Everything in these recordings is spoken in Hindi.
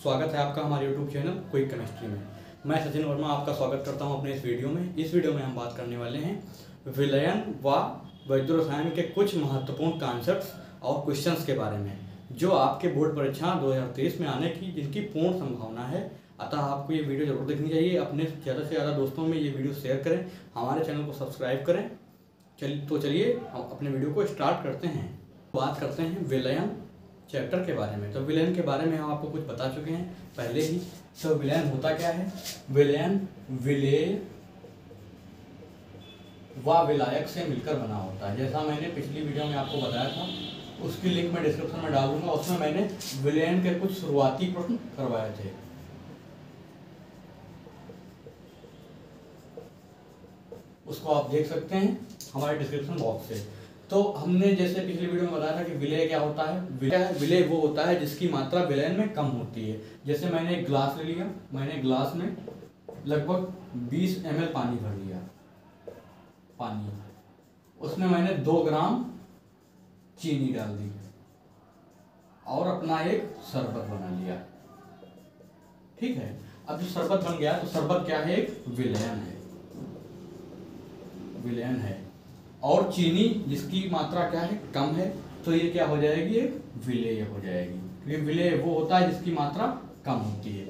स्वागत है आपका हमारे YouTube चैनल क्विक केमिस्ट्री में। मैं सचिन वर्मा आपका स्वागत करता हूं अपने इस वीडियो में। इस वीडियो में हम बात करने वाले हैं विलयन व वैद्य रसायन के कुछ महत्वपूर्ण कॉन्सेप्ट्स और क्वेश्चंस के बारे में, जो आपके बोर्ड परीक्षा 2023 में आने की जिनकी पूर्ण संभावना है। अतः आपको ये वीडियो जरूर देखनी चाहिए। अपने ज़्यादा से ज़्यादा दोस्तों में ये वीडियो शेयर करें, हमारे चैनल को सब्सक्राइब करें। चलिए हम अपने वीडियो को स्टार्ट करते हैं। बात करते हैं विलयन चैप्टर के बारे में। तो विलयन के बारे में हम आपको कुछ बता चुके हैं पहले ही। तो विलयन होता क्या है? विलयन विलेय व विलायक से मिलकर बना होता है। जैसा मैंने पिछली वीडियो में आपको बताया था, उसकी लिंक मैं डिस्क्रिप्शन में डाल दूंगा। उसमें मैंने विलयन के कुछ शुरुआती प्रश्न करवाए थे। उसको आप देख सकते हैं हमारे डिस्क्रिप्शन बॉक्स से। तो हमने जैसे पिछली वीडियो में बताया था कि विलय क्या होता है। विलय वो होता है जिसकी मात्रा विलयन में कम होती है। जैसे मैंने एक ग्लास ले लिया, मैंने ग्लास में लगभग 20 ml पानी भर लिया। उसमें मैंने 2 ग्राम चीनी डाल दी और अपना एक शरबत बना लिया। ठीक है, अब जो शरबत बन गया तो शरबत क्या है? एक विलयन है। और चीनी जिसकी मात्रा क्या है? कम है। तो ये क्या हो जाएगी? एक विलेय हो जाएगी। क्योंकि विलेय वो होता है जिसकी मात्रा कम होती है।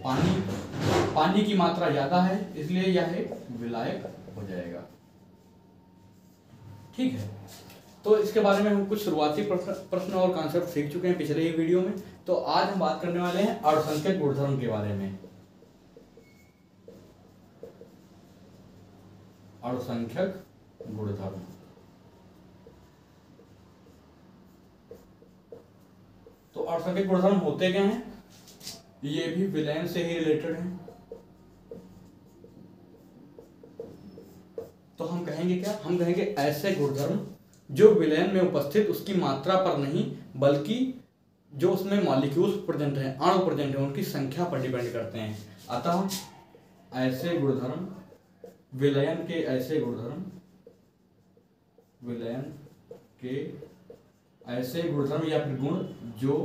पानी की मात्रा ज्यादा है, इसलिए यह एक विलायक हो जाएगा। ठीक है, तो इसके बारे में हम कुछ शुरुआती प्रश्न और कॉन्सेप्ट सीख चुके हैं पिछले ही वीडियो में। तो आज हम बात करने वाले हैं अणुसंख्यक गुणधर्म के बारे में। अणुसंख्यक गुणधर्म तो अणुसंख्यक गुणधर्म होते क्या हैं? ये भी विलयन से ही रिलेटेड हैं। तो हम कहेंगे क्या? हम कहेंगे ऐसे गुणधर्म जो विलयन में उपस्थित उसकी मात्रा पर नहीं, बल्कि जो उसमें मॉलिक्यूल्स प्रेजेंट हैं, अणु प्रेजेंट हैं, उनकी संख्या पर डिपेंड करते हैं। अतः ऐसे गुणधर्म विलयन के ऐसे गुणधर्म या फिर गुण जो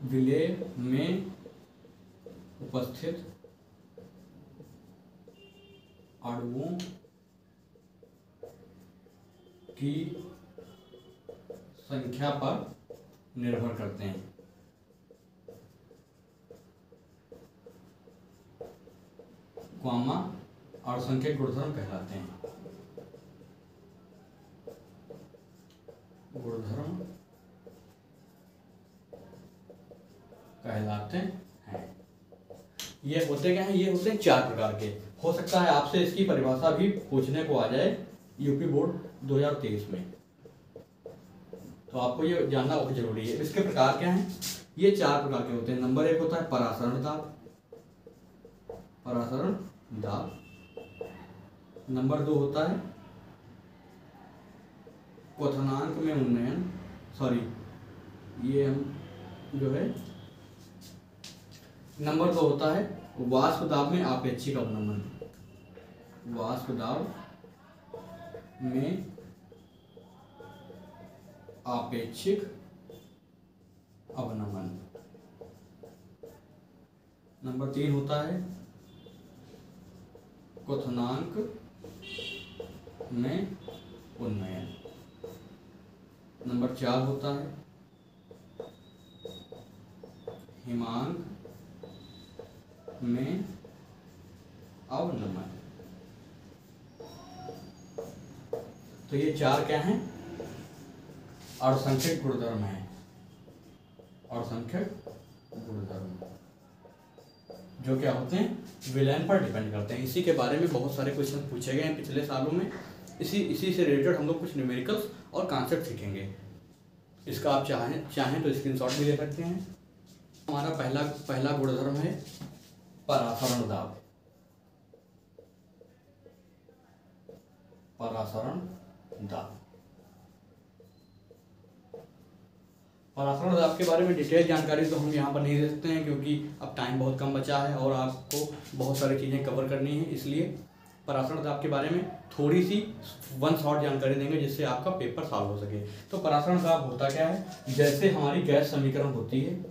विलेय में उपस्थित अणुओं की संख्या पर निर्भर करते हैं। क्वामा अणुसंख्यक गुणधर्म कहलाते हैं। ये होते क्या हैं? ये होते हैं 4 प्रकार के। हो सकता है आपसे इसकी परिभाषा भी पूछने को आ जाए यूपी बोर्ड 2023 में, तो आपको ये जानना बहुत जरूरी है। इसके प्रकार क्या हैं? ये 4 प्रकार के होते हैं। नंबर 1 होता है परासरण दाब। नंबर 2 होता है क्वथनांक में उन्नयन। नंबर 2 होता है वाष्प दाब में आपेक्षिक अवनमन। नंबर 3 होता है क्वथनांक में उन्नयन। नंबर 4 होता है हिमांक में अवनमन। तो ये 4 क्या हैं? अणुसंख्यक गुणधर्म है। अणुसंख्यक गुणधर्म जो क्या होते हैं? विलयन पर डिपेंड करते हैं। इसी के बारे में बहुत सारे क्वेश्चन पूछे गए हैं पिछले सालों में। इसी से रिलेटेड हम लोग कुछ न्यूमेरिकल्स और कॉन्सेप्ट सीखेंगे। इसका आप चाहें तो स्क्रीनशॉट भी ले सकते हैं। हमारा पहला गुणधर्म है परासरण दाब। परासरण दाब के बारे में डिटेल जानकारी तो हम यहाँ पर नहीं दे सकते हैं, क्योंकि अब टाइम बहुत कम बचा है और आपको बहुत सारी चीज़ें कवर करनी है। इसलिए परासरण दाब के बारे में थोड़ी सी वन शॉट जानकारी देंगे जिससे आपका पेपर सॉल्व हो सके। तो परासरण दाब होता क्या है, जैसे हमारी गैस समीकरण होती है,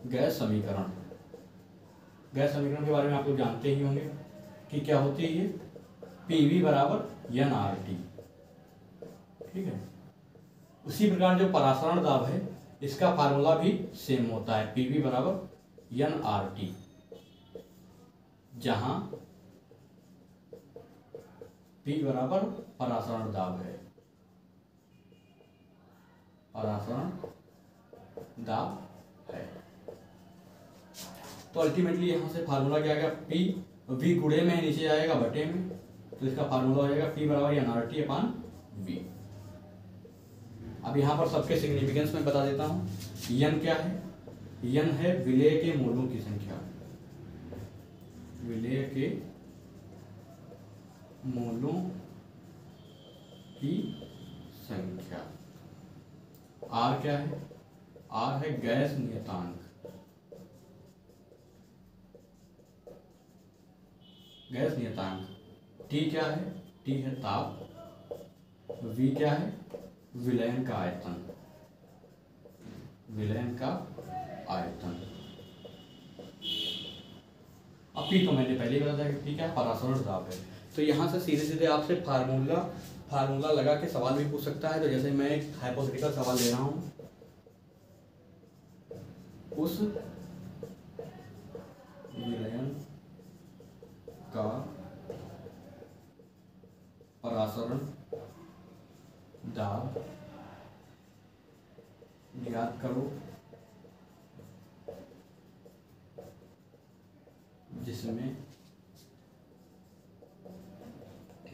गैस समीकरण के बारे में आप लोग जानते ही होंगे कि क्या होती है, PV बराबर NRT, ठीक है। उसी प्रकार जो परासरण दाब है इसका फार्मूला भी सेम होता है, PV बराबर NRT, जहां P बराबर परासरण दाब है, परासरण दाब है। तो अल्टीमेटली यहां से फार्मूला क्या आएगा, P V गुणे में नीचे आएगा बटे में, तो इसका फार्मूला हो जाएगा P बराबर NRT अपान V। अब यहाँ पर सबके सिग्निफिकेंस में बता देता हूँ। N क्या है, N है विलेय के मोलों की संख्या, विलेय के मोलों की संख्या। R क्या है, R है गैस नियतांक, गैस नियतांक। T क्या है, T है ताप। V क्या है, विलयन का आयतन, विलयन का आयतन। अब P तो मैंने पहले ही बताया कि P क्या है, परासरण दाब है। तो यहाँ से सीधे सीधे आपसे फार्मूला लगा के सवाल भी पूछ सकता है। तो जैसे मैं एक हाइपोथेटिकल सवाल ले रहा हूँ, उस विलयन का परासरण दाब ज्ञात करो जिसमें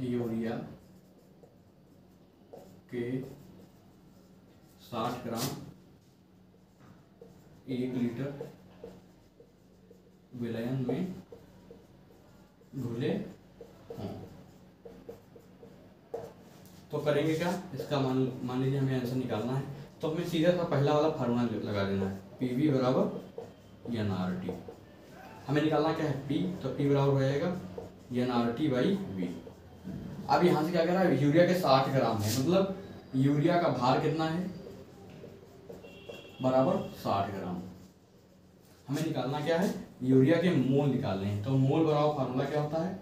यूरिया के 60 ग्राम 1 लीटर विलयन में घुले हों। तो करेंगे क्या, इसका मान लीजिए हमें आंसर निकालना है, तो हमें सीधा सा पहला वाला फार्मूला लगा देना है, PV बराबर NRT। हमें निकालना क्या है, P, तो P बराबर हो जाएगा NRT बाई V। अब यहाँ से क्या कह रहा है, यूरिया के 60 ग्राम है, मतलब यूरिया का भार कितना है, बराबर 60 ग्राम। हमें निकालना क्या है, यूरिया के मोल निकालने हैं। तो मोल बराबर फार्मूला क्या होता है,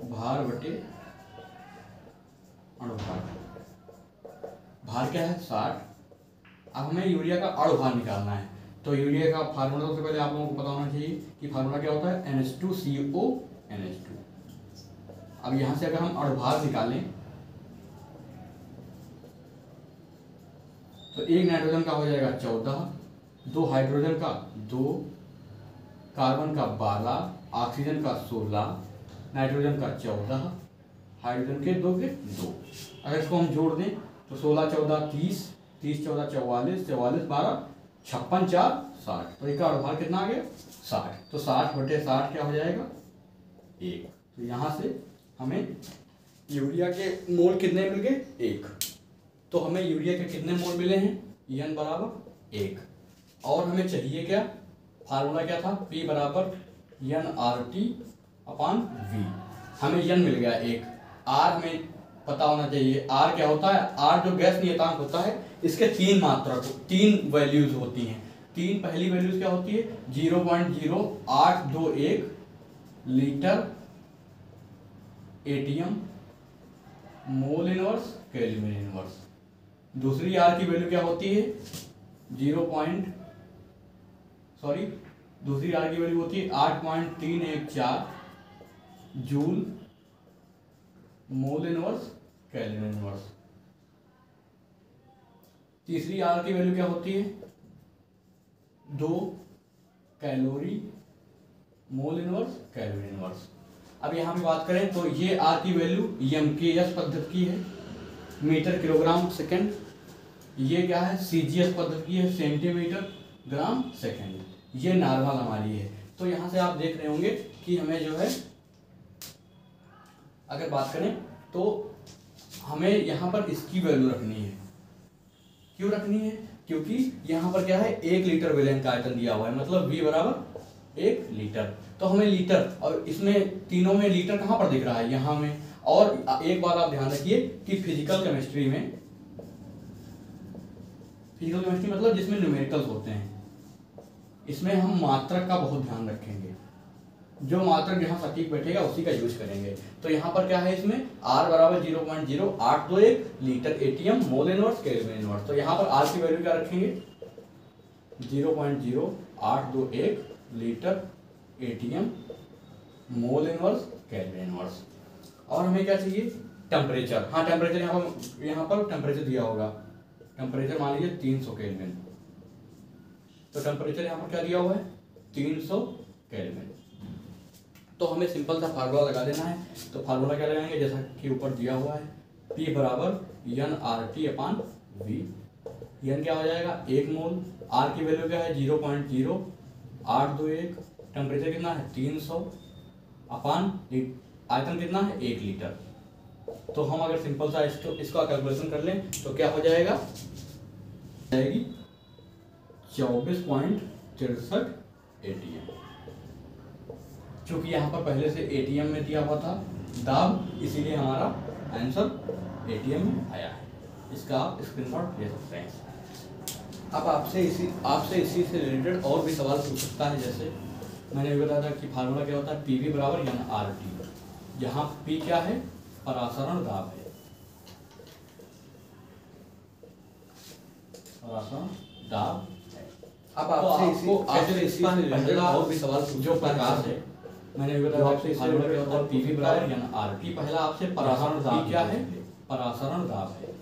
भार बटे अणुभार। भार क्या है 60। अब हमें यूरिया का अणुभार निकालना है। तो यूरिया का फार्मूला सबसे पहले आप लोगों को पता होना चाहिए कि फार्मूला क्या होता है, NH2CO NH2। अब यहां से अगर हम अणुभार निकालें तो एक नाइट्रोजन का हो जाएगा 14, 2 हाइड्रोजन का 2, कार्बन का 12, ऑक्सीजन का 16, नाइट्रोजन का 14, हाइड्रोजन के 2 के 2। अगर इसको हम जोड़ दें तो 16 14 30, 30 14 44, 44 12 56 4 60। तो इसका अणुभार कितना आ गया, 60। तो 60 बटे 60 क्या हो जाएगा, 1। तो यहाँ से हमें यूरिया के मोल कितने मिल गए, 1। तो हमें यूरिया के कितने मोल मिले हैं, N बराबर 1। और हमें चाहिए क्या, फार्मूला क्या था, P बराबर NRT अपान V। हमें N मिल गया 1। R हमें पता होना चाहिए, R क्या होता है, R जो गैस नियतांक होता है इसके 3 मात्रक 3 वैल्यूज होती हैं। पहली वैल्यूज क्या होती है, 0.0821 litre ATM mole inverse kelvin inverse. दूसरी R की वैल्यू क्या होती है, दूसरी R की वैल्यू होती है 8.314 joule mole inverse kelvin inverse. तीसरी R की वैल्यू क्या होती है, 2 calorie mole inverse kelvin inverse. अब यहाँ पे बात करें तो ये R की वैल्यू MKS पद्धति की है, मीटर किलोग्राम सेकंड। ये क्या है, CGS पद्धति की है, सेंटीमीटर ग्राम सेकंड। ये नॉर्मल हमारी है। तो यहाँ से आप देख रहे होंगे कि हमें जो है, अगर बात करें तो हमें यहाँ पर इसकी वैल्यू रखनी है। क्यों रखनी है, क्योंकि यहाँ पर क्या है, 1 लीटर विलयन का आयतन दिया हुआ है, मतलब V बराबर 1 लीटर। तो हमें लीटर, और इसमें तीनों में लीटर कहाँ पर दिख रहा है, यहाँ में। और एक बात आप ध्यान रखिए कि फिजिकल केमिस्ट्री मतलब जिसमें न्यूमेरिकल्स होते हैं, इसमें हम मात्रक का बहुत ध्यान रखेंगे। जो मात्रक जहाँ सटीक बैठेगा उसी का यूज करेंगे। तो यहाँ पर क्या है, इसमें R बराबर 0.0821 litre ATM mole inverse kelvin inverse. तो यहाँ पर R की वैल्यू क्या रखेंगे, 0.0821 litre ATM mole inverse kelvin inverse. और हमें क्या चाहिए, टेम्परेचर। हाँ, टेम्परेचर यहाँ पर टेम्परेचर दिया होगा, टेम्परेचर मान लीजिए 300 केल्विन। तो टेम्परेचर यहाँ पर क्या दिया हुआ है, 300 केल्विन। तो हमें सिंपल सा फार्मूला लगा देना है। तो फार्मूला क्या लगाएंगे, जैसा कि ऊपर दिया हुआ है, P बराबर nRT/V। n क्या हो जाएगा, 1 मोल। R की वैल्यू क्या है, 0.0821। टेम्परेचर कितना है, 300 अपान आयतन कितना है, 1 लीटर। तो हम अगर सिंपल सा इसका कैलकुलेशन कर लें तो क्या हो जाएगा, जाएगी 24.63 एटीएम। चूंकि यहाँ पर पहले से एटीएम में दिया हुआ था दाब, इसीलिए हमारा आंसर एटीएम में आया है। इसका आप स्क्रीनशॉट ले सकते हैं। अब आपसे इसी से रिलेटेड और भी सवाल पूछ सकता है। जैसे मैंने भी बताया था कि फार्मूला क्या होता है, पीवी बराबर nRT, जहाँ पी क्या है, परासरण दाब है, परासरण दाब है। अब आपसे इसी से रिलेटेड और भी सवाल जो प्रकाश है, मैंने भी बताया आपसे फार्मूला क्या होता है, पीवी बराबर nRT। पहला आपसे परासरण दाब क्या है, परासरण दाब है।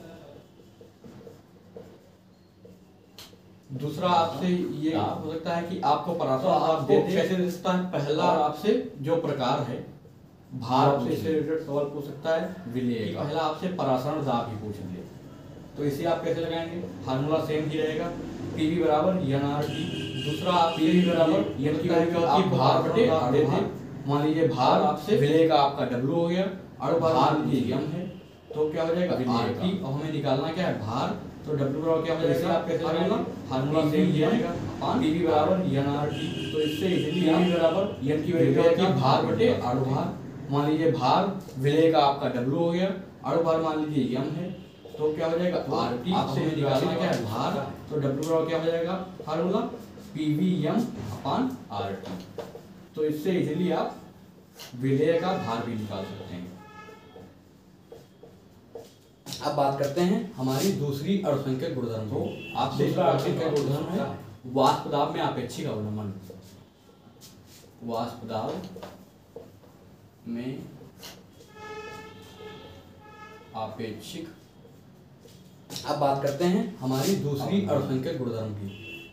दूसरा आपसे ये हो सकता है कि आपको परासरण दाब कैसे दे सकता है। पहला आपसे जो प्रकार है, भार से रिलेटेड सवाल पूछ सकता है, विलेय। पहला आपसे परासरण दाब ही पूछ ले, तो इसे आप कैसे लगाएंगे, फार्मूला सेम ही रहेगा, पीवी बराबर nRT। दूसरा आप पीवी बराबर n की वैल्यू क्या होती है, भार बटे अणुभार। मान लीजिए भार आपसे विलेय का आपका W हो गया, अणुभार लीजिए m है, तो क्या हो जाएगा RT। और हमें निकालना क्या है, भार। तो W बराबर क्या हो जाएगा, आप कैसे लगाएंगे, फार्मूला सेम ही रहेगा, पीवी बराबर nRT। तो इससे इजीली पीवी बराबर n की वैल्यू क्या होती है, भार बटे अणुभार। मान लीजिए भार विलेय का आपका W हो गया, अणुभार मान लीजिए m है, तो क्या हो जाएगा RT। आपसे निकालना क्या है, भार। तो W बराबर क्या हो जाएगा, फार्मूला PVm/RT। तो इससे इजीली आप विलेय का भार भी निकाल सकते हैं। अब बात करते हैं हमारी दूसरी अणुसंख्यक गुणधर्म को। आपसे दूसरा अणुसंख्यक गुणधर्म है वाष्प दाब में आपेक्षिक अवनमन। वाष्प दाब में आपेक्षिक। अब बात करते हैं हमारी दूसरी अणुसंख्यक गुणधर्म की।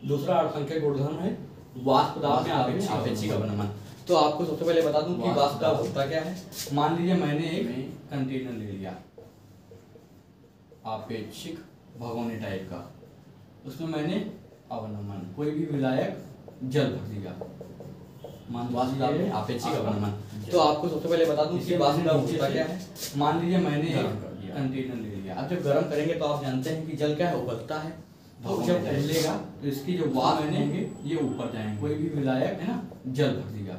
दूसरा अणुसंख्यक गुणधर्म है वाष्प दाब में आपेक्षिक अवनमन। तो आपको सबसे पहले बता दूं कि वाष्प दाब होता क्या है। मान लीजिए मैंने एक कंटेनर ले लिया आपेक्षिक भगोने टाइप का, उसमें मैंने अवनमन कोई भी विलायक जल भर दिया। वाष्प दाब में आपेक्षिक अवनमन। तो आपको सबसे पहले बता दूं कि वाष्प दाब होता क्या है। मान लीजिए मैंने एक कंटेनर ले लिया, अब जब गर्म करेंगे तो आप जानते हैं कि जल क्या है, उबलता है। तो जब उबलेगा तो इसकी जो वाष्प होंगे ये ऊपर जाएंगे, कोई भी विलायक है ना जल भर दिया।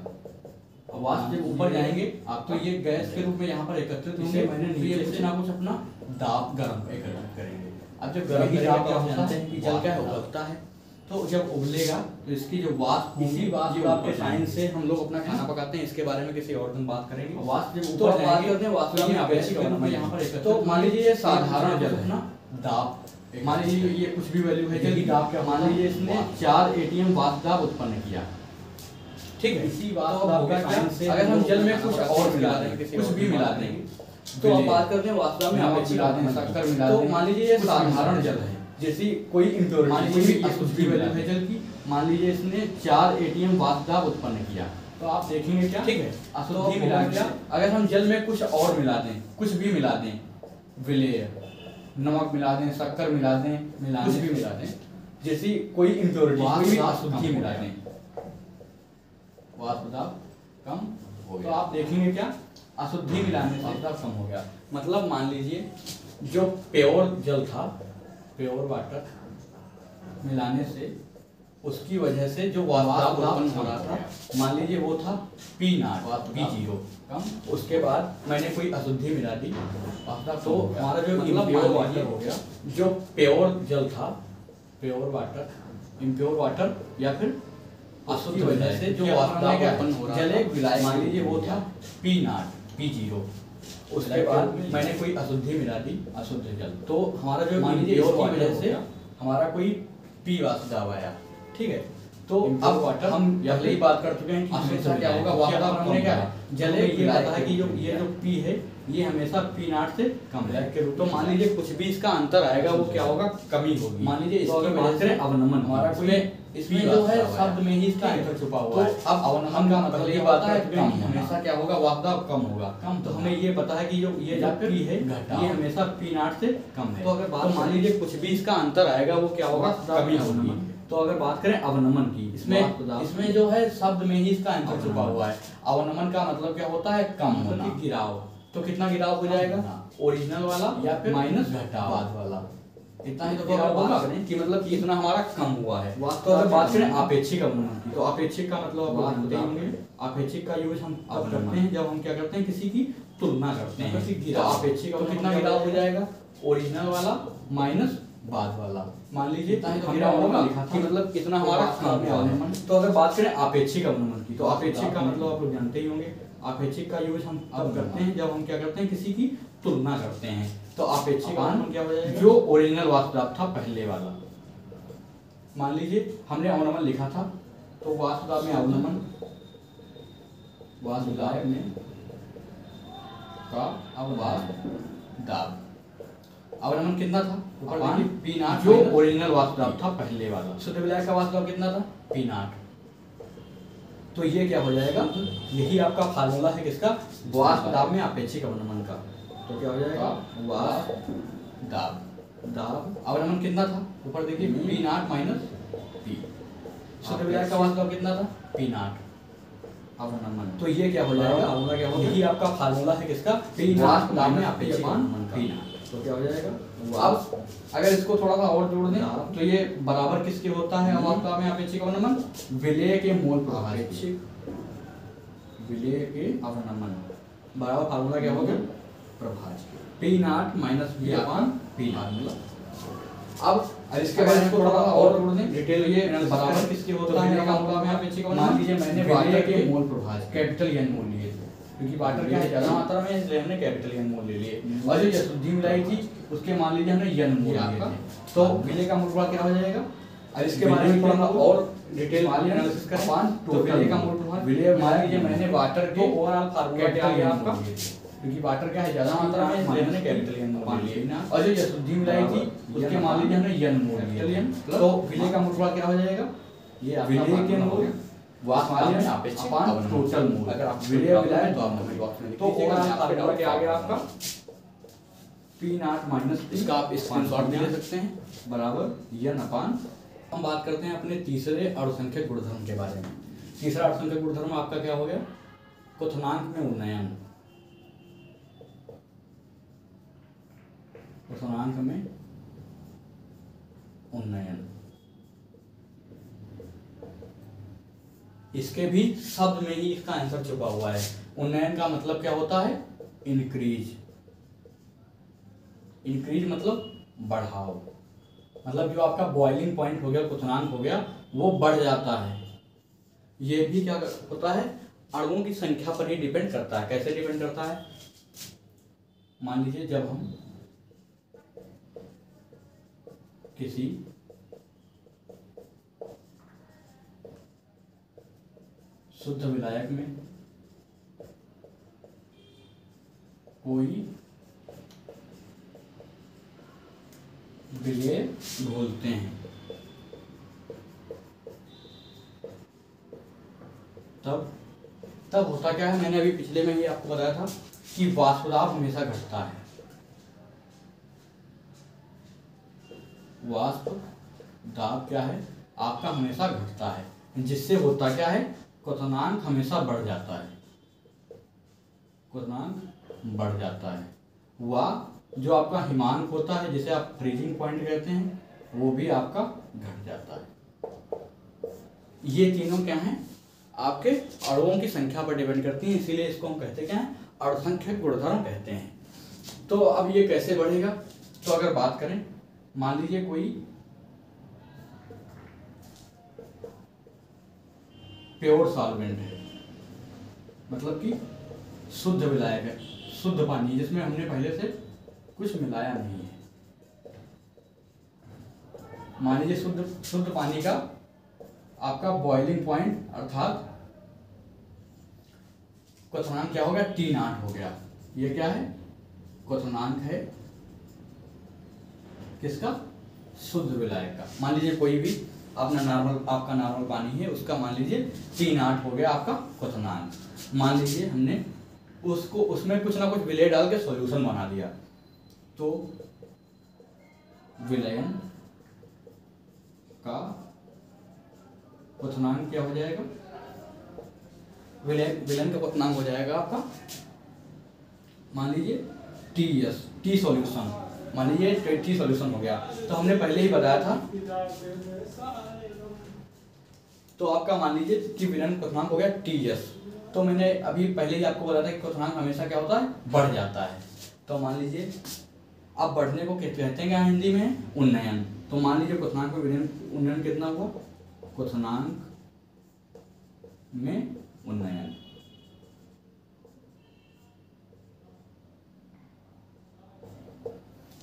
वाष्प जब ऊपर जाएंगे आप तो ये गैस के रूप में यहाँ पर एकत्रित होंगे, तो ये कुछ ना कुछ अपना दाब गर्म एकत्रित करेंगे। अब जब गर्म करेंगे तो आप जानते हैं कि जल क्या है, उबलता है। तो जब उबलेगा तो इसकी जो वाष्प, इसी वाष्प आपके साइंस से हम लोग अपना खाना पकाते हैं, इसके बारे में किसी और दिन बात करेंगे। वाष्प जब ऊपर जाएंगे वाष्प में आपेक्षिक अवनमन यहाँ पर। तो मान लीजिए ये साधारण जल है ना, दाब मान लीजिए ये कुछ भी वैल्यू है जल की दाब क्या, मान लीजिए इसने 4 एटीएम वाष्प दाब उत्पन्न किया, ठीक है। इसी वाष्प दाब का अगर हम जल में कुछ और मिला दें, कुछ भी मिला देंगे, तो आप बात करते हैं वाष्प दाब में आपेक्षिक अवनमन, शक्कर मिला दें। तो मान लीजिए ये साधारण जल है, जैसी कोई इम्प्योरिटी कुछ भी वैल्यू है जल की, मान लीजिए इसने 4 एटीएम वाष्प दाब उत्पन्न किया, तो आप देखेंगे क्या, ठीक है, अशुद्धि मिला क्या। अगर हम जल में कुछ और मिला दें, कुछ भी मिला दें, विलेय नमक मिला दें, शक्कर मिला दें, कुछ भी मिला दें, जैसी कोई इम्प्योरिटी कोई भी अशुद्धि मिला दें, वाष्प दाब कम हो गया। तो आप देखेंगे क्या, अशुद्धि मिलाने से वाष्प दाब कम हो गया। मतलब मान लीजिए जो प्योर जल था, प्योर वाटर मिलाने से उसकी वजह से जो वाष्प उत्पन्न हो रहा था, मान लीजिए वो था P0 P0 कम, उसके बाद मैंने कोई अशुद्धि मिला दी तो हमारा जो इम्प्योर वाटर हो गया, जो प्योर जल था, इम्प्योर वाटर या फिर अशुद्ध वजह से जो वाष्प उत्पन्न हो रहा था, जल एक विलायक, मान लीजिए वो था P0 P0, उसके बाद मैंने कोई अशुद्धि मिला दी, अशुद्ध जल, तो हमारा जो इम्प्योर वाटर से हमारा कोई P वाष्प आया, ठीक है। तो अब हम यही बात कर चुके हैं कि हमेशा क्या होगा, वाष्प हमने क्या है, जल ये पता है कि जो ये जो P है ये हमेशा P0 से कम है, तो मान लीजिए कुछ भी इसका अंतर आएगा वो क्या होगा, कमी होगी। मान लीजिए इसकी बात करें अवनमन, हमारा कोई इसमें जो है शब्द में ही इसका अंतर छुपा हुआ है। अब अवनमन का मतलब ये बात है कि हमेशा क्या होगा, वाष्प कम होगा, तो हमें ये पता है कि जो ये जो P है ये हमेशा P0 से कम है, तो मान लीजिए कुछ भी इसका अंतर आएगा वो क्या होगा, कमी होगी। तो अगर बात करें अवनमन की, इसमें जो है शब्द में ही इसका अंतर छुपा हुआ है। अवनमन का मतलब क्या होता है, कम होना, गिराव। तो कितना गिराव हो जाएगा, ओरिजिनल वाला या फिर माइनस घटाव वाला, इतना ही तो गिराव होगा कि मतलब कि इतना हमारा कम हुआ है। तो अगर बात करें आपेक्षिक अवनमन की, तो आपेक्षिक का मतलब आप जानते होंगे, आपेक्षिक का यूज हम तब करते हैं जब हम क्या करते हैं, किसी की तुलना करते हैं। तो आपेक्षिक तो कितना गिराव हो जाएगा, ओरिजिनल वाला माइनस बाद वाला, मान लीजिए गिराव होगा कि मतलब कितना हमारा कम हुआ है। तो अगर बात करें आपेक्षिक अवनमन की, तो आपेक्षिक का मतलब आप लोग जानते ही होंगे, आपेक्षिक का यूज हम तब करते हैं जब हम क्या करते हैं, किसी की तुलना करते हैं। तो आपेक्षिक अवनमन क्या हो जाएगा, जो ओरिजिनल वाष्प था पहले वाला, मान लीजिए हमने अवनमन लिखा था, तो वाष्प में अवनमन, वाष्प में का वाष्प दाब, अवनमन कितना था, P0, जो ओरिजिनल वाष्प था पहले वाला, शुद्ध विलायक का वाष्प कितना था, P0। तो ये क्या हो जाएगा, यही आपका फार्मूला है किसका, वाष्प दाब में आपेक्षिक अवनमन का। तो क्या हो जाएगा, वाष्प दाब अवनमन कितना था, ऊपर देखिए P0 माइनस P, शुद्ध विलायक का वाष्प कितना था, P0 अवनमन। तो ये क्या हो जाएगा, फार्मूला क्या होगा, यही आपका फार्मूला है किसका, वाष्प दाब में आपेक्षिक अवनमन का। तो क्या हो जाएगा, अब अगर इसको थोड़ा सा और जोड़ दें तो ये बराबर किसके होता है, वाष्प में आपेक्षिक अवनमन, विलेय के मोल प्रभाज, विलेय के अवनमन बराबर फार्मूला क्या होगा, प्रभाज P0 माइनस V अपान P फार्मूला। अब इसके बाद इसको थोड़ा सा और जोड़ दें डिटेल, ये बराबर किसके होता है, वाष्प में आपेक्षिक अवनमन, मान लीजिए मैंने विलेय के मोल प्रभाज कैपिटल N मोल लिए थे, क्योंकि वाटर क्या है ज्यादा मात्रा में, इसलिए हमने कैपिटल N मोल ले लिए, और जो अशुद्धि मिलाई थी उसके मान लीजिए हमने N मोल लिए थे, तो विलेय का मोल प्रभाव क्या हो जाएगा। और इसके बारे में थोड़ा और डिटेल एनालिसिस करें तो विलेय का मोल प्रभाव, विलेय मान लीजिए मैंने वाटर के ओवरऑल फार्मूला क्या आ गया आपका, क्योंकि वाटर क्या है ज्यादा मात्रा में, इसलिए हमने कैपिटल N मोल लिए, और जो अशुद्धि मिलाई थी उसके मान लीजिए हमने N मोल लिए, तो विलेय का मोल प्रभाव क्या हो जाएगा, ये विलेय के मोल वाष्प में आपेक्षिक अपान टोटल मोल, अगर आप विलेय मिलाएं तो आप बॉक्स में, तो ओवरऑल फार्मूला क्या आ गया आपका, P0 माइनस, इसका आप स्क्रीनशॉट भी ले सकते हैं, बराबर N अपान। हम बात करते हैं अपने तीसरे अणुसंख्यक गुणधर्म के बारे में। तीसरा अणुसंख्यक गुणधर्म आपका क्या हो गया, क्वथनांक में उन्नयन, क्वथनांक में उन्नयन। इसके भी शब्द में ही इसका आंसर छुपा हुआ है। उन्नयन का मतलब क्या होता है, इंक्रीज, इंक्रीज मतलब बढ़ाव, मतलब जो आपका बॉइलिंग पॉइंट हो गया, क्वथनांक हो गया, वो बढ़ जाता है। ये भी क्या होता है, अणुओं की संख्या पर ही डिपेंड करता है। कैसे डिपेंड करता है, मान लीजिए जब हम किसी शुद्ध विलायक में कोई विलेय घोलते हैं तब होता क्या है, मैंने अभी पिछले में ही आपको बताया था कि वाष्प दाब हमेशा घटता है, वाष्प दाब क्या है आपका हमेशा घटता है, जिससे होता क्या है, क्वथनांक हमेशा बढ़ जाता है, क्वथनांक बढ़ जाता है। वह जो आपका हिमांक होता है, जिसे आप फ्रीजिंग पॉइंट कहते हैं, वो भी आपका घट जाता है। ये तीनों क्या हैं, आपके अणुओं की संख्या पर डिपेंड करती हैं, इसीलिए इसको हम कहते क्या हैं, अणुसंख्यक गुणधर्म कहते हैं। तो अब ये कैसे बढ़ेगा, तो अगर बात करें, मान लीजिए कोई प्योर सॉल्वेंट है, मतलब कि शुद्ध विलायक है, शुद्ध पानी जिसमें हमने पहले से कुछ मिलाया नहीं है। मान लीजिए शुद्ध पानी का आपका बॉइलिंग पॉइंट अर्थात क्वथनांक क्या हो गया, T0 हो गया। ये क्या है, क्वथनांक है किसका, शुद्ध विलायक का। मान लीजिए कोई भी आपका नॉर्मल पानी है, उसका मान लीजिए T0 हो गया आपका क्वथनांक। मान लीजिए हमने उसको उसमें कुछ ना कुछ विलय डाल के सॉल्यूशन बना दिया, तो विलयन का क्वथनांक क्या हो जाएगा, विलयन का क्वथनांक हो जाएगा आपका, मान लीजिए टी सॉल्यूशन, मान लीजिए टी सॉल्यूशन हो गया। तो हमने पहले ही बताया था, तो आपका मान लीजिए कि विलयन क्वथनांक हो गया TS। तो मैंने अभी पहले ही आपको बताया था कि क्वथनांक हमेशा क्या होता है, बढ़ जाता है। तो मान लीजिए अब बढ़ने को कहते हैं क्या हिंदी में, उन्नयन। तो मान लीजिए क्वथनांक में विलयन उन्नयन कितना हुआ, क्वथनांक में उन्नयन।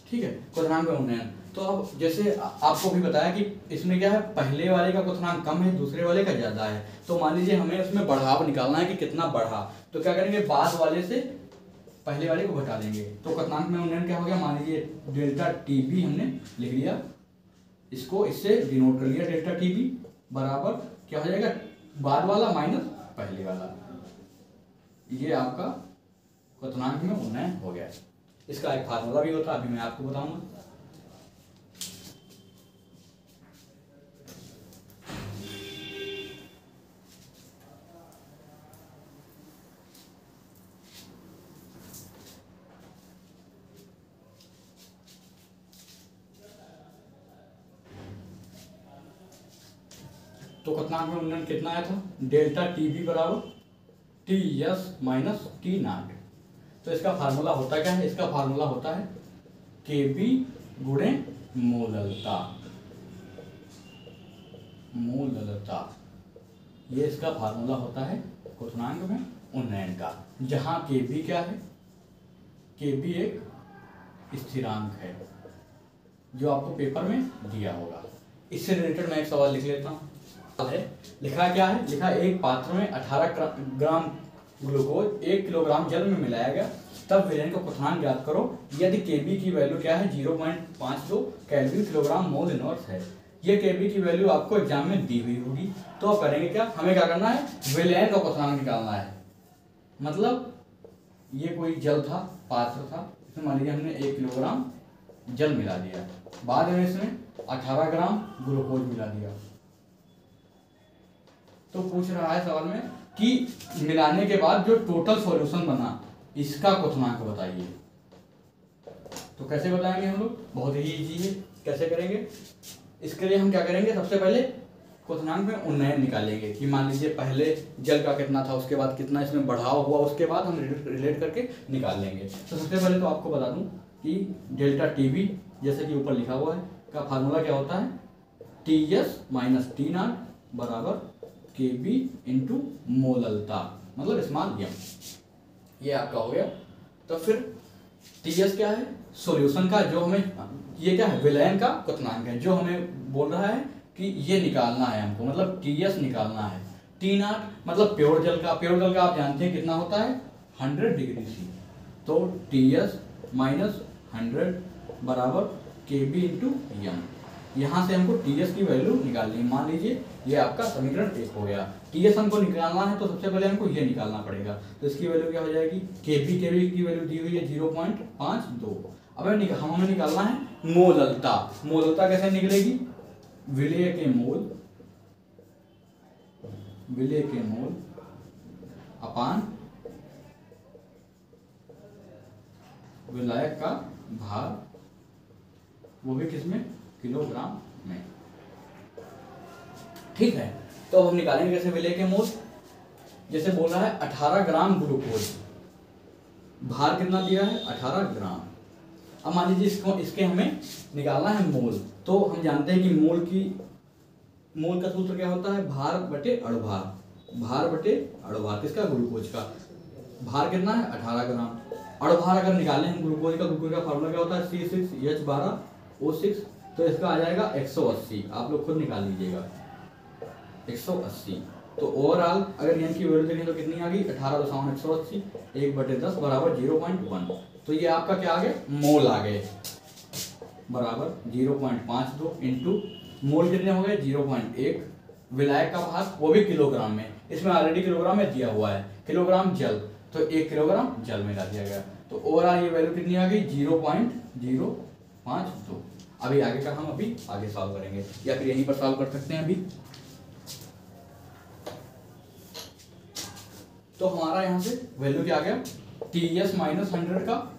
ठीक है, क्वथनांक में उन्नयन। तो अब जैसे आपको भी बताया कि इसमें क्या है, पहले वाले का क्वथनांक कम है, दूसरे वाले का ज्यादा है। तो मान लीजिए हमें उसमें बढ़ाव निकालना है कि कितना बढ़ा, तो क्या करेंगे, बाद वाले से पहले वाले को घटा देंगे। तो क्वथनांक में उन्नयन क्या हो गया, मान लीजिए डेल्टा TB हमने लिख लिया, इसको इससे डिनोट कर लिया, डेल्टा TB बराबर क्या हो जाएगा, बाद वाला माइनस पहले वाला। ये आपका क्वथनांक में उन्नयन हो गया। इसका एक फार्मूला भी होता है, अभी मैं आपको बताऊंगा। तो क्वथनांक में उन्नयन कितना आया था, डेल्टा TB बराबर TS माइनस T0। तो इसका फार्मूला होता क्या है, इसका फार्मूला होता है KB गुणे मोललता, मोललता। ये इसका फार्मूला होता है क्वथनांक में उन्नयन का, जहां KB क्या है, KB एक स्थिरांक है जो आपको पेपर में दिया होगा। इससे रिलेटेड मैं एक सवाल लिख लेता हूँ। है लिखा क्या है, लिखा एक पात्र में 18 ग्राम ग्लूकोज 1 किलोग्राम जल में मिलाया गया, तब विलयन का क्वथनांक ज्ञात करो यदि KB की वैल्यू क्या है, 0.52 केल्विन किलोग्राम मोल इनवर्स है। ये KB की वैल्यू आपको एग्जाम में दी हुई होगी। तो अब करेंगे क्या, हमें क्या करना है, विलयन का क्वथनांक निकालना है। मतलब ये कोई जल था, पात्र था, इसमें मान लीजिए हमने 1 किलोग्राम जल मिला दिया, बाद में इसमें 18 ग्राम ग्लूकोज मिला दिया। तो पूछ रहा है सवाल में कि मिलाने के बाद जो टोटल सॉल्यूशन बना, इसका क्वथनांक बताइए। तो कैसे बताएंगे हम लोग, बहुत ही इजी है। कैसे करेंगे, इसके लिए हम क्या करेंगे, सबसे पहले क्वथनांक में उन्नयन निकालेंगे कि मान लीजिए पहले जल का कितना था, उसके बाद कितना इसमें बढ़ाव हुआ, उसके बाद हम रिलेट करके निकाल लेंगे। तो सबसे पहले तो आपको बता दूं कि डेल्टा TB जैसे कि ऊपर लिखा हुआ है का फार्मूला क्या होता है, TS माइनस T0 बराबर KB इंटू मोललता, मतलब स्मॉल m। ये आपका हो गया। तो फिर TS क्या है, सॉल्यूशन का, जो हमें, ये क्या है, विलयन का क्वथनांक है, जो हमें बोल रहा है कि ये निकालना है हमको, मतलब TS निकालना है। T0 मतलब प्योर जल का, प्योर जल का आप जानते हैं कितना होता है, 100 डिग्री C। तो TS माइनस 100 बराबर KB इंटू m। यहाँ से हमको TS की वैल्यू निकालनी है। मान लीजिए ये आपका समीकरण 1 हो गया। TS हमको निकालना है, तो सबसे पहले हमको ये निकालना पड़ेगा। तो इसकी वैल्यू क्या हो जाएगी, KB की वैल्यू दी हुई है 0.52। अब हमें निकालना है मोललता। मोललता कैसे निकलेगी, विलय के मोल अपान विलायक का भार, वो भी किसमें, किलोग्राम में। ठीक है, तो अब हम निकालेंगे कैसे विलेय के मोल। जैसे बोल रहा है 18 ग्राम ग्लूकोज, भार कितना दिया है 18 ग्राम। अब मान लीजिए इसके हमें निकालना है मोल, तो हम जानते हैं कि मोल का सूत्र क्या होता है, भार बटे अणुभार। भार बटे अणुभार किसका, ग्लूकोज का। भार कितना है 18 ग्राम। अणुभार अगर निकालें हम ग्लूकोज का फार्मूला क्या होता है C6H12O6, तो इसका आ जाएगा 180। आप लोग खुद निकाल लीजिएगा 180। तो ओवरऑल अगर एन की वैल्यू देखें तो कितनी आ गई 18.180, 1/10 बराबर 0.1। तो ये आपका क्या आ गया, मोल आ गए, बराबर 0.52 इंटू मोल कितने हो गए 0.1। विलायक का भाग वो भी किलोग्राम में, इसमें ऑलरेडी किलोग्राम में दिया हुआ है, किलोग्राम जल, तो 1 किलोग्राम जल में डाल दिया गया। तो ओवरऑल ये वैल्यू कितनी आ गई 0.052। अभी आगे का हम आगे सॉल्व करेंगे, या फिर यहीं पर सॉल्व कर सकते हैं अभी। तो हमारा यहाँ से वैल्यू क्या आ गया, TS माइनस 100 का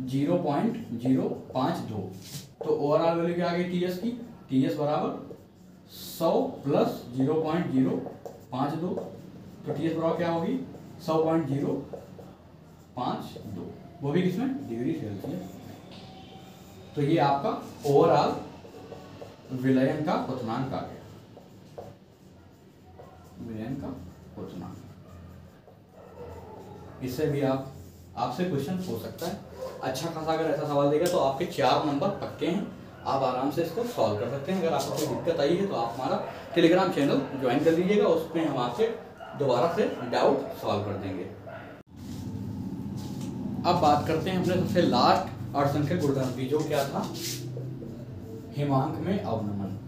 0.052। तो ओवरऑल वैल्यू क्या आ गई TS की, TS बराबर 100 प्लस 0.052। तो TS बराबर क्या होगी 100.052, वो भी किसमें, डिग्री सेल्सियस। तो ये आपका ओवरऑल विलयन का क्वथनांक आ गया, विलयन का क्वथनांक। इससे भी आपसे क्वेश्चन हो सकता है। अच्छा खासा अगर ऐसा सवाल देगा तो आपके 4 नंबर पक्के हैं, आप आराम से इसको सॉल्व कर सकते हैं। अगर आपको कोई दिक्कत आई है तो आप हमारा टेलीग्राम चैनल ज्वाइन कर लीजिएगा, उसमें हम आपसे दोबारा से डाउट सॉल्व कर देंगे। अब बात करते हैं अपने सबसे लास्ट अर्थसंख्यक गुणधर्म की, जो क्या था, हिमांक में अवनमन।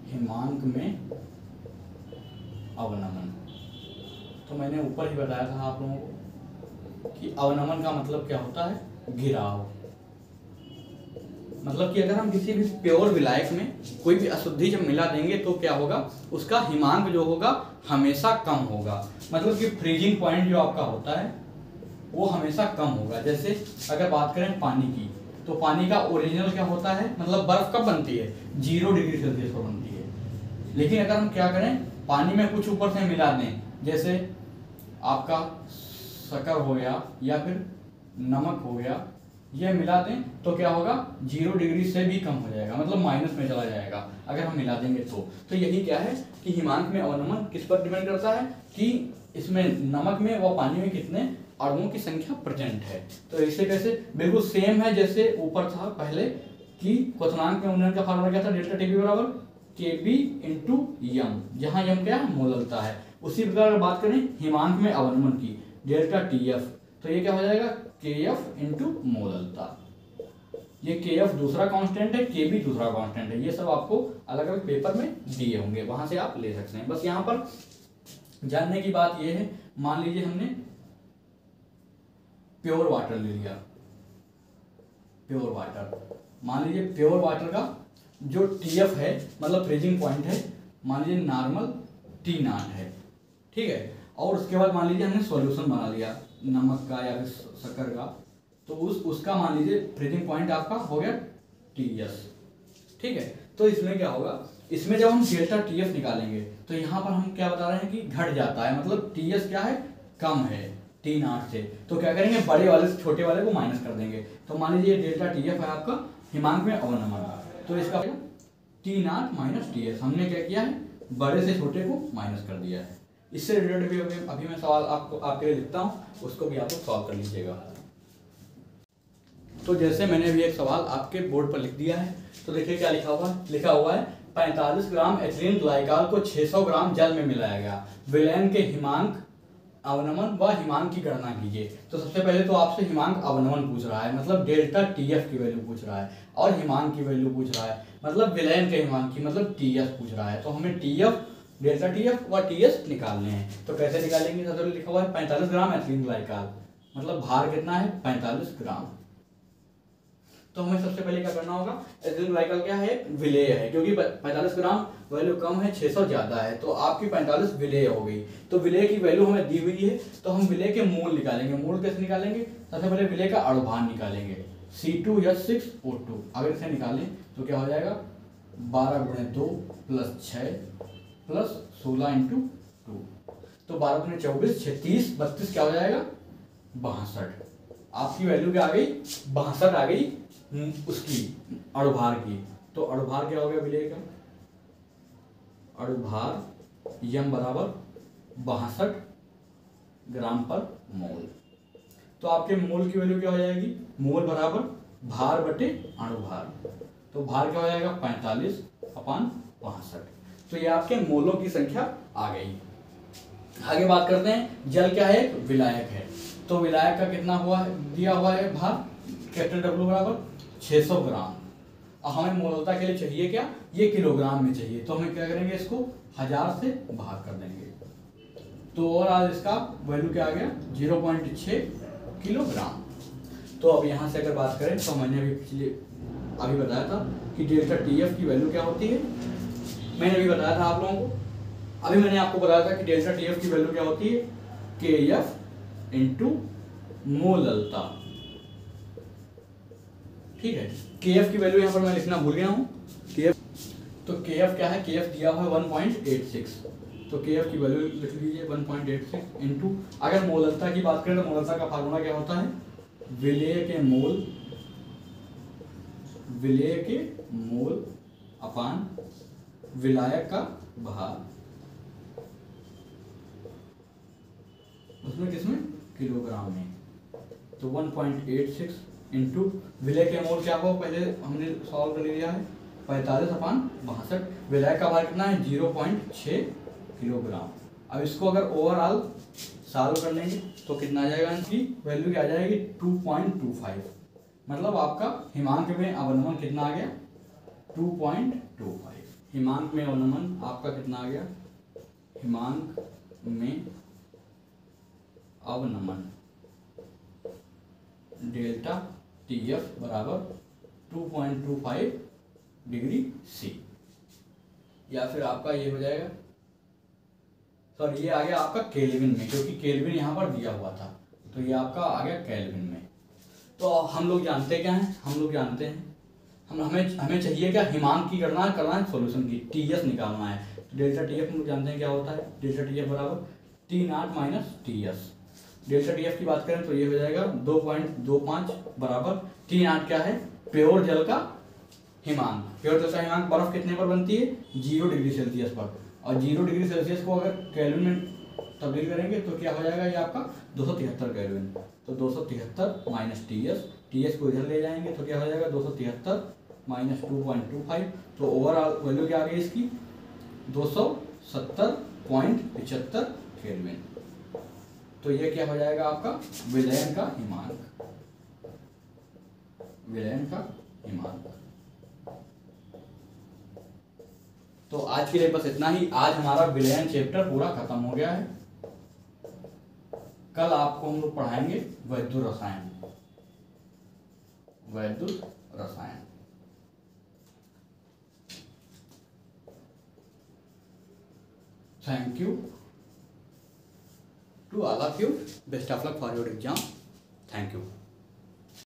हिमांक में अवनमन तो मैंने ऊपर ही बताया था आप लोगों को कि अवनमन का मतलब क्या होता है, गिराव। मतलब कि अगर हम किसी भी प्योर विलायक में कोई भी अशुद्धि जब मिला देंगे तो क्या होगा, उसका हिमांक जो होगा हमेशा कम होगा। मतलब कि फ्रीजिंग पॉइंट जो आपका होता है वो हमेशा कम होगा। जैसे अगर बात करें पानी की, तो पानी का ओरिजिनल क्या होता है, मतलब बर्फ कब बनती है 0 डिग्री सेल्सियस पर बनती है। लेकिन अगर हम क्या करें, पानी में कुछ ऊपर से मिला दें, जैसे आपका शक्कर हो गया या फिर नमक हो गया, यह मिला दें तो क्या होगा 0 डिग्री से भी कम हो जाएगा, मतलब माइनस में चला जाएगा अगर हम मिला देंगे तो यही क्या है कि हिमांक में अवनमन किस पर डिपेंड करता है कि इसमें नमक में व पानी में कितने अणुओं की संख्या प्रेजेंट है। तो इसे कैसे, बिल्कुल सेम है जैसे ऊपर था पहले कि क्वथनांक में अवनमन का फार्मूला क्या था, डेल्टा टीबी बराबर केबी इंटू यम, जहां यम क्या है, मोललता है। उसी प्रकार अगर बात करें हिमांक में अवनमन की, डेल्टा टीएफ, तो ये क्या हो जाएगा केएफ इंटू मोललता। ये केएफ दूसरा कांस्टेंट है, केबी दूसरा कांस्टेंट है। ये सब आपको अलग अलग पेपर में दिए होंगे, वहां से आप ले सकते हैं। बस यहाँ पर जानने की बात ये है, मान लीजिए हमने प्योर वाटर ले लिया, प्योर वाटर, मान लीजिए प्योर वाटर का जो टीएफ है मतलब फ्रीजिंग पॉइंट है, मान लीजिए नॉर्मल T0 है, ठीक है। और उसके बाद मान लीजिए हमने सॉल्यूशन बना लिया नमक का या फिर शक्कर का, तो उसका मान लीजिए फ्रीजिंग पॉइंट आपका हो गया TS, ठीक है। तो इसमें क्या होगा, इसमें जब हम डेल्टा TF निकालेंगे तो यहाँ पर हम क्या बता रहे हैं कि घट जाता है, मतलब TS क्या है, कम है T0 से। तो क्या करेंगे, बड़े वाले से छोटे वाले को माइनस कर देंगे। तो मान लीजिए डेल्टा TF है आपका हिमांक में अवनमन, तो इसका T0 माइनस TS, हमने क्या किया है, बड़े से छोटे को माइनस कर दिया है। इससे रिलेटेड भी अभी मैं सवाल आपके लिए लिखता हूँ, उसको भी आप लोग सॉल्व कर लीजिएगा। तो जैसे मैंने अभी एक सवाल आपके बोर्ड पर लिख दिया है, तो देखिए क्या लिखा हुआ है 45 ग्राम एथिलीन ग्लाइकॉल को 600 ग्राम जल में मिलाया गया, विलयन के हिमांक अवनमन व हिमांक की गणना कीजिए। तो सबसे पहले तो आपसे हिमांक अवनमन पूछ रहा है, मतलब डेल्टा TF की वैल्यू पूछ रहा है, और हिमांक की वैल्यू पूछ रहा है, मतलब विलयन के हिमांक की, मतलब TS पूछ रहा है। तो हमें TF, डेल्टा TF व TS निकालने हैं। तो कैसे निकालेंगे, सबसे पहले लिखा हुआ है 45 ग्राम एथिलीन ग्लाइकॉल, मतलब भार कितना है 45 ग्राम। तो हमें सबसे पहले क्या करना होगा, एथिलीन ग्लाइकॉल क्या है, विलेय है, क्योंकि 45 ग्राम वैल्यू कम है, 600 ज्यादा है, तो आपकी 45 विलेय हो गई। तो विलेय की वैल्यू हमें दी हुई है, तो हम विलेय के मूल निकालेंगे। मूल कैसे निकालेंगे, सबसे पहले विलेय का अणुभार निकालेंगे, C2H6O2। अगर इसे निकालें तो क्या हो जाएगा 12 × 2 + 6 प्लस 16 इंटू 2, तो 12 दूनी 24, 36, 32 क्या हो जाएगा 62। आपकी वैल्यू क्या आ गई 62 आ गई उसकी अणुभार की। तो अणुभार क्या हो गया विलेय का, अणुभार यम बराबर 62 ग्राम पर मोल। तो आपके मोल की वैल्यू क्या हो जाएगी, मोल बराबर भार बटे अणुभार, तो भार क्या हो जाएगा 45/62। तो ये आपके मोलों की संख्या आ गई। आगे बात करते हैं, जल क्या है, एक विलायक है। तो विलायक का कितना हुआ है, दिया हुआ है भार, कैपिटल डब्ल्यू बराबर 600 ग्राम। अब हमें मोलता के लिए चाहिए क्या, ये किलोग्राम में चाहिए, तो हमें क्या करेंगे, इसको 1000 से भाग कर देंगे। तो ओवरऑल इसका वैल्यू क्या आ गया 0.6 किलोग्राम। तो अब यहाँ से अगर बात करें तो मैंने अभी बताया था कि डेल्टा टीएफ की वैल्यू क्या होती है, मैंने अभी बताया था आप लोगों को। अभी मैंने आपको बताया था कि डेल्टा टीएफ की वैल्यू क्या होती है, के एफ इंटू मोललता। ठीक है, के एफ की वैल्यू यहाँ पर मैं लिखना भूल गया हूँ। के एफ, तो के एफ क्या है, के एफ दिया हुआ है 1.86, तो के एफ की वैल्यू लिख लीजिए 1.86 इंटू, अगर मोललता की बात करें तो मोललता का फार्मूला क्या होता है, विलेय के मोल अपान विलायक का भार, उसमें किसमें, किलोग्राम में। तो 1.86 इंटू विलय के मोल क्या हो, पहले हमने सॉल्व कर लिया है 45/62। विलायक का भार कितना है 0.6 किलोग्राम। अब इसको अगर ओवरऑल सॉल्व कर लेंगे तो कितना आ जाएगा, इनकी वैल्यू क्या आ जाएगी 2.25। मतलब आपका हिमांक में अवनमन कितना आ गया 2.25। हिमांक में अवनमन आपका कितना आ गया, हिमांक में अवनमन डेल्टा टीएफ बराबर 2.25 डिग्री सी, या फिर आपका ये हो जाएगा, सॉरी ये आ गया आपका केल्विन में, क्योंकि केल्विन यहाँ पर दिया हुआ था, तो ये आपका आ गया केल्विन में। तो हम लोग जानते क्या हैं, हम लोग जानते हैं हमें चाहिए क्या, हिमांक की गणना करना है, सॉल्यूशन की टीएस निकालना है। तो डेल्टा टीएफ हम लोग जानते हैं क्या होता है, डेल्टा टीएफ बराबर T0 minus TS. Delta TF की बात करें तो ये हो जाएगा 2.25 बराबर T0 क्या है, प्योर जल का हिमांक। प्योर जल का हिमांक बर्फ कितने पर बनती है 0 डिग्री सेल्सियस पर, और 0 डिग्री सेल्सियस को अगर केल्विन में तब्दील करेंगे तो क्या हो जाएगा, ये आपका 273 केल्विन। तो 273 माइनस टीएस, टीएस को इधर ले जाएंगे तो क्या हो जाएगा 273 माइनस 2.25। तो ओवरऑल वैल्यू क्या आ गई इसकी 270.75 केल्विन। तो ये क्या हो जाएगा आपका विलयन का हिमांक, विलयन का हिमांक। तो आज के लिए बस इतना ही। आज हमारा विलयन चैप्टर पूरा खत्म हो गया है। कल आपको हम लोग पढ़ाएंगे वैद्युत रसायन, वैद्युत रसायन। Thank you to all of you. Best of luck for your exam. Thank you.